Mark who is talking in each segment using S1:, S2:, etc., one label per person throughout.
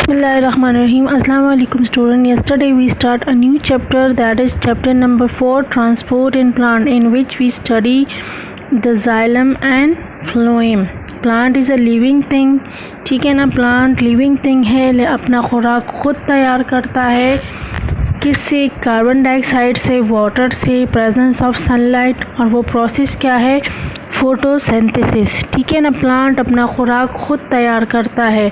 S1: Bismillahirrahmanirrahim. Assalamu alaikum student. Yesterday we start a new chapter, that is chapter number 4, transport in plant, in which we study the xylem and phloem. Plant is a living thing. ठीक है ना, plant living thing है, अपना खुराक खुद तैयार करता है। किससे? कार्बन डाइऑक्साइड से, वाटर से, प्रेजेंस ऑफ सनलाइट। और वो प्रोसेस क्या है? फोटोसिंथेसिस। ठीक है ना, प्लांट अपना खुराक खुद तैयार करता है।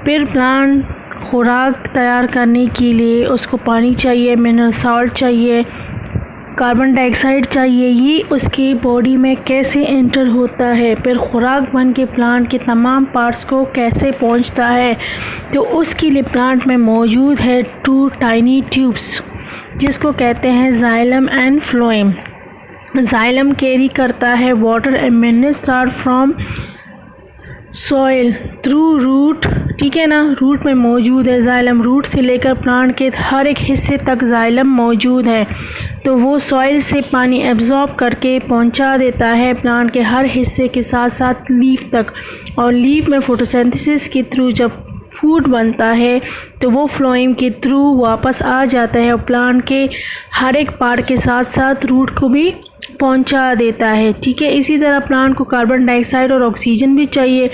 S1: फिर प्लांट खुराक तैयार करने के लिए उसको पानी चाहिए, मिनरल सॉल्ट चाहिए, कार्बन डाइऑक्साइड चाहिए। ये उसकी बॉडी में कैसे एंटर होता है, फिर खुराक बन के प्लांट के तमाम पार्ट्स को कैसे पहुंचता है, तो उसके लिए प्लांट में मौजूद है 2 टाइनी ट्यूब्स, जिसको कहते हैं xylem and phloem. Xylem carry करता है water and mineral salt from soil through root. ठीक है ना, रूट में मौजूद है जाइलम। रूट से लेकर प्लांट के हर एक हिस्से तक जाइलम मौजूद है, तो वो सॉइल से पानी एब्जॉर्ब करके पहुंचा देता है प्लांट के हर हिस्से के साथ साथ लीफ तक। और लीफ में फोटोसिंथेसिस के थ्रू जब फूड बनता है तो वो फ्लोएम के थ्रू वापस आ जाता है और प्लांट के हर एक पार्ट के साथ साथ रूट को भी पहुंचा देता है। ठीक है, इसी तरह प्लांट को कार्बन डाइऑक्साइड और ऑक्सीजन भी चाहिए।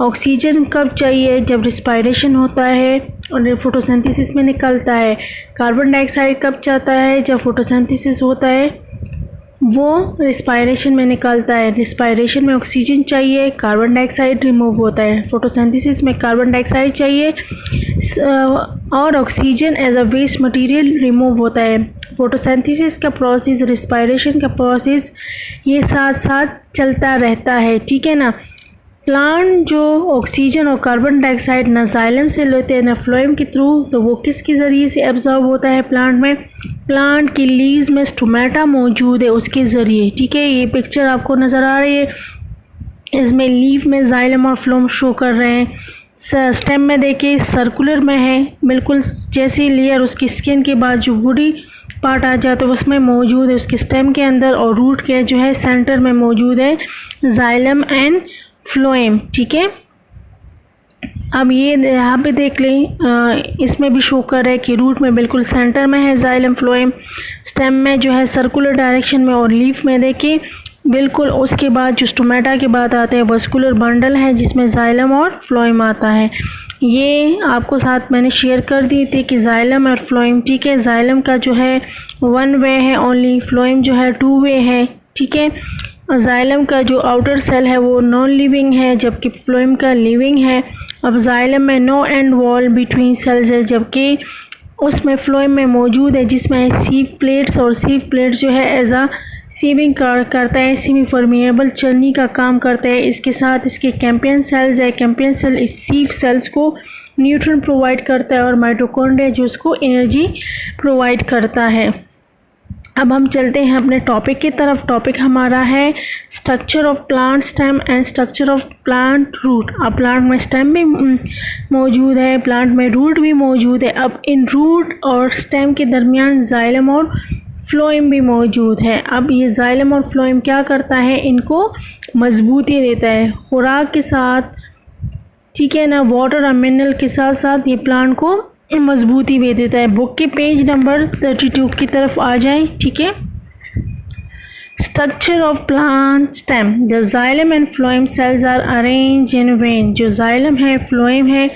S1: ऑक्सीजन कब चाहिए? जब रिस्पायरेशन होता है और फोटोसिंथेसिस में निकलता है। कार्बन डाइऑक्साइड कब चाहता है? जब फोटोसिंथेसिस होता है, वो रिस्पायरेशन में निकलता है। रिस्पायरेशन में ऑक्सीजन चाहिए, कार्बन डाइऑक्साइड रिमूव होता है। फोटोसिंथेसिस में कार्बन डाइऑक्साइड चाहिए और oxygen as a waste material remove होता है। फोटोसिंथेसिस का प्रोसेस, रिस्पायरेशन का प्रोसेस, ये साथ साथ चलता रहता है। ठीक है ना, प्लांट जो ऑक्सीजन और कार्बन डाइऑक्साइड न जाइलम से लेते हैं न फ्लोएम के थ्रू, तो वो किसके ज़रिए से एब्जॉर्ब होता है प्लांट में? प्लांट की लीव्स में स्टोमेटा मौजूद है, उसके ज़रिए। ठीक है, ये पिक्चर आपको नज़र आ रही है, इसमें लीफ में जाइलम और फ्लोएम शो कर रहे हैं। स्टेम में देखिए सर्कुलर में है, बिल्कुल जैसी लेयर उसकी स्किन के बाद जो वुडी पार्ट आ जाता है उसमें मौजूद है उसके स्टेम के अंदर, और रूट के जो है सेंटर में मौजूद है जाइलम एंड फ्लोएम। ठीक है, अब ये यहाँ पे देख लें, इसमें भी शो कर रहा है कि रूट में बिल्कुल सेंटर में है जाइलम फ्लोएम, स्टेम में जो है सर्कुलर डायरेक्शन में, और लीफ में देखिए बिल्कुल उसके बाद जो स्टोमेटा के बाद आते हैं वस्कुलर बंडल है जिसमें जाइलम और फ्लोएम आता है। ये आपको साथ मैंने शेयर कर दी थी कि जाइलम और फ्लोएम। ठीक है, जाइलम का जो है 1 वे है ओनली, फ्लोएम जो है 2 वे है। ठीक है, जाइलम का जो आउटर सेल है वो नॉन लिविंग है, जबकि फ्लोएम का लिविंग है। अब जाइलम में no end wall between cells है, जबकि उसमें फ्लोएम में मौजूद है, जिसमें सीव प्लेट्स, और सीव प्लेट जो है एज आ सीविंग करता है, सेमी परमिएबल चलनी का काम करता है। इसके साथ इसके कैम्पियन सेल्स है, कैम्पियन सेल इस सीव सेल्स को न्यूट्रन प्रोवाइड करता है, और माइटोकॉन्ड्रिया जो उसको एनर्जी प्रोवाइड करता है। अब हम चलते हैं अपने टॉपिक की तरफ। टॉपिक हमारा है structure of plant stem and structure of plant root. अब प्लांट में स्टेम भी मौजूद है, प्लांट में रूट भी मौजूद है। अब इन रूट और स्टेम के दरमियान जाइलम और फ्लोएम भी मौजूद है। अब ये जाइलम और फ्लोएम क्या करता है? इनको मजबूती देता है खुराक के साथ। ठीक है ना, वाटर और मिनरल के साथ साथ ये प्लांट को मजबूती भी देता है। बुक के पेज नंबर 32 की तरफ आ जाएं। ठीक है, structure of plant stem. The xylem and phloem cells are arrange in vein. जो जाइलम है, फ्लोएम है,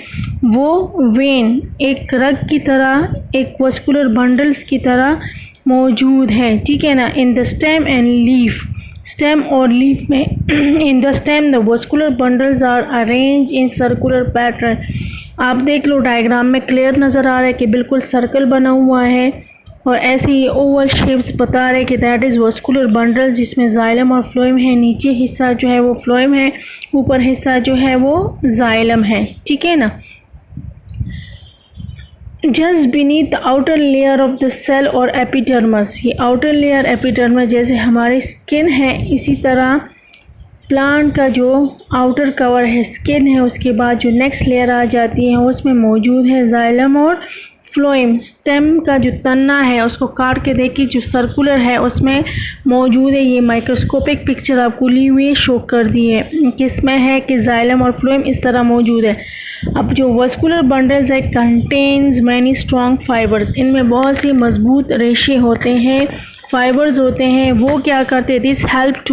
S1: वो वेन एक रग की तरह, एक वस्कुलर बंडल्स की तरह मौजूद है। ठीक है ना, in the stem and leaf, stem और लीफ में in the stem the vascular bundles are arrange in circular pattern. आप देख लो डायग्राम में क्लियर नज़र आ रहा है कि बिल्कुल सर्कल बना हुआ है, और ऐसे ही ओवल शेप्स बता रहे हैं कि दैट इज़ वस्कुलर बंडल, जिसमें जाइलम और फ्लोएम है। नीचे हिस्सा जो है वो फ्लोएम है, ऊपर हिस्सा जो है वो जाइलम है। ठीक है ना, just beneath the outer layer of the cell और एपिडर्मस। ये आउटर लेयर एपिडर्मस जैसे हमारी स्किन है, इसी तरह प्लांट का जो आउटर कवर है स्किन है, उसके बाद जो नेक्स्ट लेयर आ जाती है उसमें मौजूद है जाइलम और फ्लोएम, स्टेम का जो तना है उसको काट के देखिए, जो सर्कुलर है उसमें मौजूद है। ये माइक्रोस्कोपिक पिक्चर आपको ली हुई शो कर दी है, किसमें है कि जाइलम और फ्लोएम इस तरह मौजूद है। अब जो वस्कुलर बंडल्स है कंटेन्स मैनी स्ट्रॉन्ग फाइबर्स, इनमें बहुत सी मजबूत रेशे होते हैं, फाइबर्स होते हैं। वो क्या करते हैं, this help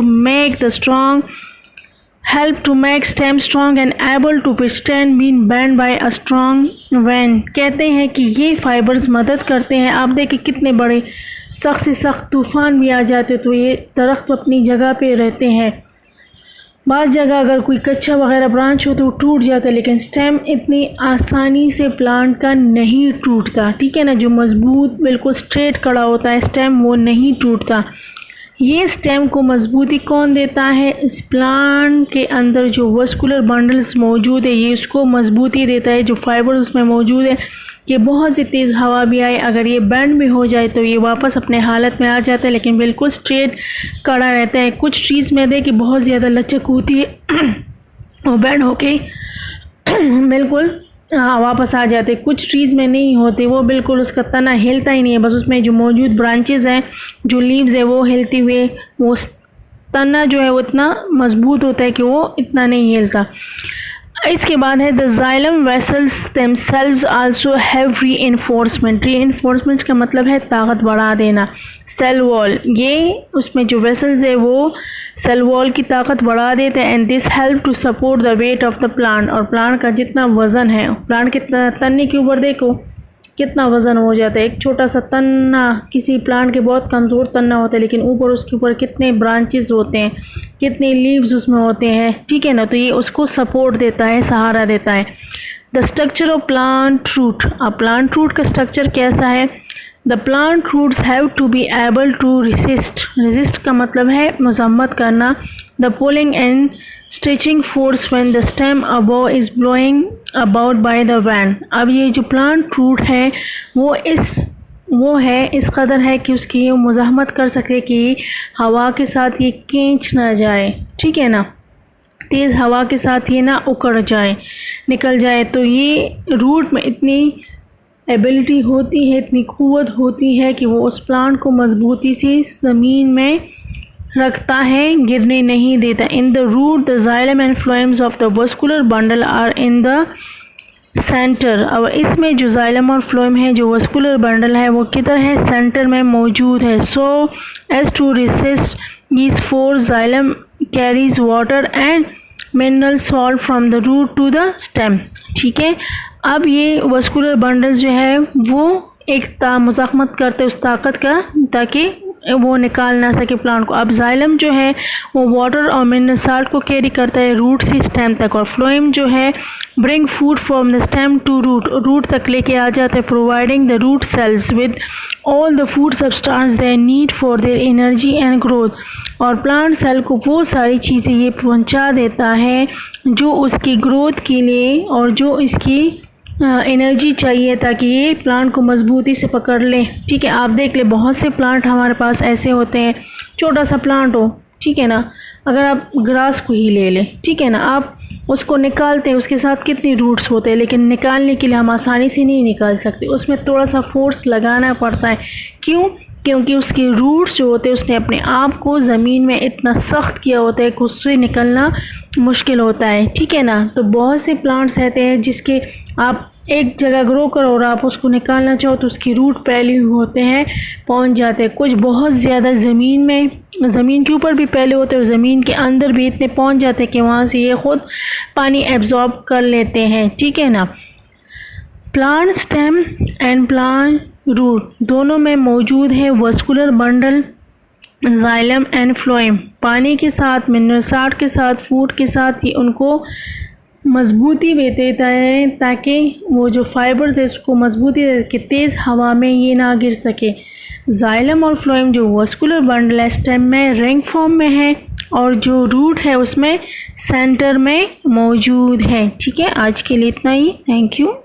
S1: to make stem strong and able to withstand being bent by a strong wind। कहते हैं कि ये फाइबर्स मदद करते हैं। आप देखिए कितने बड़े सख्त से सख्त तूफ़ान भी आ जाते तो ये दरख्त अपनी जगह पे रहते हैं। बाद जगह अगर कोई कच्चा वगैरह ब्रांच हो तो टूट जाता है, लेकिन स्टेम इतनी आसानी से प्लांट का नहीं टूटता, ठीक है ना। जो मजबूत बिल्कुल स्ट्रेट खड़ा होता है स्टेम, वो नहीं टूटता। ये स्टेम को मजबूती कौन देता है, इस प्लांट के अंदर जो वस्कुलर बंडल्स मौजूद है ये इसको मजबूती देता है। जो फाइबर उसमें मौजूद है कि बहुत सी तेज़ हवा भी आए, अगर ये बैंड भी हो जाए तो ये वापस अपने हालत में आ जाता है, लेकिन बिल्कुल स्ट्रेट खड़ा रहता है। कुछ ट्रीज़ में देखिए बहुत ज़्यादा लचक होती है और बैंड होके बिल्कुल वापस आ जाते। कुछ ट्रीज़ में नहीं होते, वो बिल्कुल उसका तना हिलता ही नहीं है, बस उसमें जो मौजूद ब्रांचेस हैं, जो लीव्स है वो हिलती हुए, वो तना जो है वो इतना मजबूत होता है कि वो इतना नहीं हिलता। इसके बाद है the xylem vessels themselves also have reinforcement. Reinforcement का मतलब है ताकत बढ़ा देना। सेल वॉल, ये उसमें जो वेसल्स है वो सेल वॉल की ताकत बढ़ा देते हैं। And this help to support the weight of the plant, और प्लांट का जितना वज़न है, प्लांट कितना तन्ने के ऊपर देखो कितना वज़न हो जाता है। एक छोटा सा तन्ना, किसी प्लांट के बहुत कमज़ोर तन्ना होता है, लेकिन ऊपर उसके ऊपर कितने ब्रांचेस होते हैं, कितने लीव्स उसमें होते हैं, ठीक है ना। तो ये उसको सपोर्ट देता है, सहारा देता है। The structure of plant root, अब प्लांट रूट का स्ट्रक्चर कैसा है, the plant roots have to be able to resist का मतलब है मजम्मत करना, the pulling and stretching force when the stem above is blowing about by the wind. अब ये जो प्लांट रूट है वो है इस कदर है कि उसकी ये मुज़ाहमत कर सके कि हवा के साथ ये खींच ना जाए, ठीक है ना, तेज़ हवा के साथ ये ना उकड़ जाए, निकल जाए। तो ये रूट में इतनी एबिलिटी होती है, इतनी क़ुव्वत होती है कि वो उस प्लांट को मजबूती से ज़मीन में रखता है, गिरने नहीं देता। In the root the xylem and phloems of the vascular bundle are in the centre. अब इसमें जो जाइलम और फ्लोएम है, जो वस्कुलर बंडल है, वो किधर है, सेंटर में मौजूद है। So as to resist these four xylem carries water and mineral salt from the root to the stem, ठीक है। अब ये वस्कुलर बंडल्स जो है वो एक मुज़ाहमत करते उस ताकत का, ताकि वो निकाल ना सके प्लांट को। अब जाइलम जो है वो वाटर और मिनरल साल्ट को कैरी करता है रूट से स्टेम तक, और फ्लोएम जो है bring food from the stem to root तक लेके आ जाता है, providing the root cells with all the food substance they need for their energy and growth. और प्लांट सेल को वो सारी चीज़ें ये पहुंचा देता है जो उसकी ग्रोथ के लिए और जो इसकी एनर्जी चाहिए, ताकि ये प्लांट को मजबूती से पकड़ ले, ठीक है। आप देख ले बहुत से प्लांट हमारे पास ऐसे होते हैं, छोटा सा प्लांट हो, ठीक है ना, अगर आप ग्रास को ही ले लें, ठीक है ना, आप उसको निकालते हैं, उसके साथ कितनी रूट्स होते हैं, लेकिन निकालने के लिए हम आसानी से नहीं निकाल सकते, उसमें थोड़ा सा फोर्स लगाना पड़ता है। क्यों? क्योंकि उसके रूट्स जो होते हैं उसने अपने आप को ज़मीन में इतना सख्त किया होता है कि उससे निकलना मुश्किल होता है, ठीक है ना। तो बहुत से प्लांट्स रहते हैं जिसके आप एक जगह ग्रो करो और आप उसको निकालना चाहो तो उसकी रूट पहले होते हैं, पहुंच जाते हैं। कुछ बहुत ज़्यादा ज़मीन के ऊपर भी पहले होते हैं और ज़मीन के अंदर भी इतने पहुंच जाते हैं कि वहाँ से ये ख़ुद पानी एब्जॉर्ब कर लेते हैं, ठीक है ना। Plant stem and plant root दोनों में मौजूद है vascular bundle, xylem and phloem. पानी के साथ, मिनरल साल्ट के साथ, फूड के साथ ये उनको मजबूती भी देता है, ताकि वो जो फाइबर्स है उसको मजबूती दे कि तेज़ हवा में ये ना गिर सके। जाइलम और फ्लोएम जो वस्कुलर बंडल है स्टेम में रिंग फॉर्म में है, और जो रूट है उसमें सेंटर में मौजूद है, ठीक है। आज के लिए इतना ही, थैंक यू।